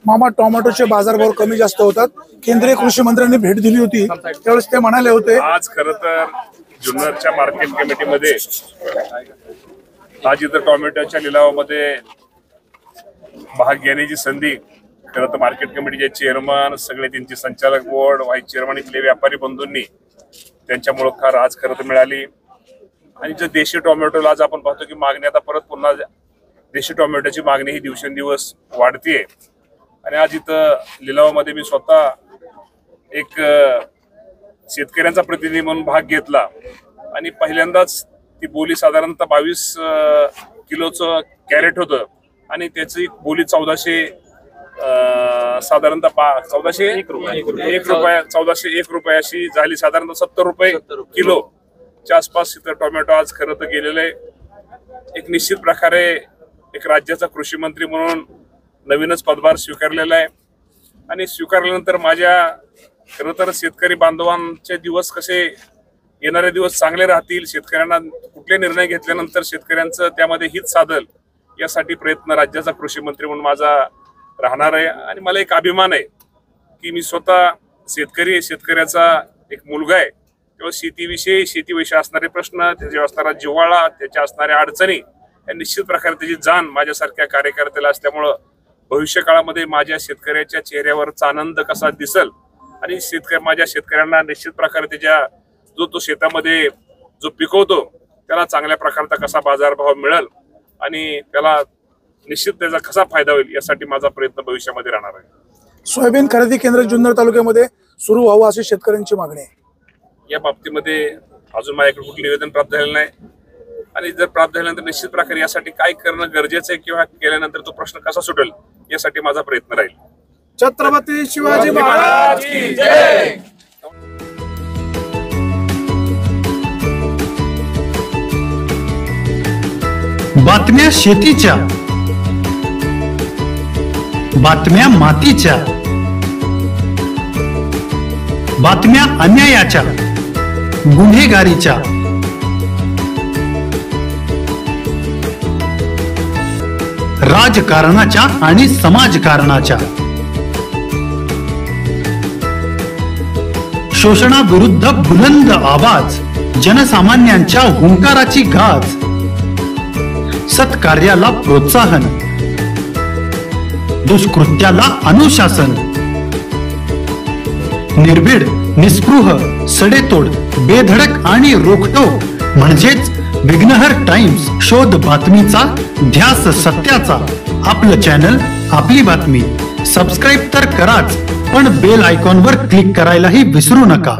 मामा टोमॅटोचे बाजारभाव कमी जास्त होतात। केंद्रीय कृषी मंत्र्यांनी भेट दिली होती त्यावेळेस ते म्हणाले होते आज खरं तर जुन्नरच्या मार्केट कमिटीमध्ये आज इथं टोमॅटोच्या लिलावामध्ये भाग घेण्याची संधी खरं तर मार्केट कमिटीचे चेअरमन सगळे त्यांचे संचालक बोर्ड व्हाईस चेअरमन इथले व्यापारी बंधूंनी त्यांच्यामुळे फार आज खरं तर मिळाली। आणि जे देशी टोमॅटोला आज आपण पाहतो की मागणी आता परत पुन्हा देशी टोमॅटोची मागणी ही दिवसेंदिवस वाढतीये। आणि आज इथं लिलावामध्ये मी स्वतः एक शेतकऱ्यांचा प्रतिनिधी म्हणून भाग घेतला आणि पहिल्यांदाच ती बोली साधारणतः 22 किलोचं कॅरेट होतं आणि त्याची बोली 1401 साधारणतः 1401 रुपये अशी झाली। साधारणतः 70 रुपये किलोच्या आसपास इथं टोमॅटो आज खरं तर गेलेलं आहे। एक निश्चित प्रकारे एक राज्याचा कृषी मंत्री म्हणून नवीनच पदभार स्वीकारलेला आहे आणि स्वीकारल्यानंतर माझ्या खरं तर शेतकरी बांधवांचे दिवस कसे येणारे दिवस चांगले राहतील, शेतकऱ्यांना कुठले निर्णय घेतल्यानंतर शेतकऱ्यांचं त्यामध्ये हित साधल यासाठी प्रयत्न राज्याचा कृषी मंत्री म्हणून माझा राहणार आहे। आणि मला एक अभिमान आहे की मी स्वतः शेतकऱ्याचा एक मुलगा आहे तेव्हा शेतीविषयी असणारे प्रश्न, त्याच्या असणारा जिव्हाळा, त्याच्या असणाऱ्या अडचणी या निश्चित प्रकारे त्याची जाण माझ्यासारख्या कार्यकर्त्याला असल्यामुळं भविष्य काळामध्ये माझ्या शेतकऱ्याच्या चेहऱ्यावरचा आनंद कसा दिसल आणि माझ्या शेतकऱ्यांना निश्चित प्रकारे त्याच्या तो शेतामध्ये जो पिकवतो त्याला चांगल्या प्रकारचा कसा बाजारभाव मिळेल आणि त्याला निश्चित त्याचा कसा फायदा होईल यासाठी माझा प्रयत्न भविष्यामध्ये राहणार आहे। सोयाबीन खरेदी केंद्र जुन्नर तालुक्यामध्ये सुरू व्हावं अशी शेतकऱ्यांची मागणी आहे। या बाबतीमध्ये अजून माझ्याकडे कुठलं निवेदन प्राप्त झालेलं नाही आणि जर प्राप्त झाल्यानंतर निश्चित प्रकारे यासाठी काय करणं गरजेचं आहे किंवा केल्यानंतर तो प्रश्न कसा सुटेल यासाठी माझा प्रयत्न राहील। छत्रपती शिवाजी महाराज की जय। बातम्या शेतीच्या, बातम्या मातीच्या, बातम्या अन्यायाच्या, गुन्हेगारीच्या, राजकारणाच्या आणि समाजकारणाच्या, शोषणाविरुद्ध बुलंद आवाज, जनसामान्यांच्या हुंकाराची गाज, सत्कार्याला प्रोत्साहन, दुष्कृत्याला अनुशासन, निर्भीड, निस्पृह, सडेतोड, बेधडक आणि रोखटोक म्हणजेच विघ्नहर टाइम्स, शोध बातमीचा, ध्यास सत्याचा। आपलं चॅनल, आपली बातमी सबस्क्राईब तर कराच, पण बेल आयकॉनवर क्लिक करायलाही विसरू नका।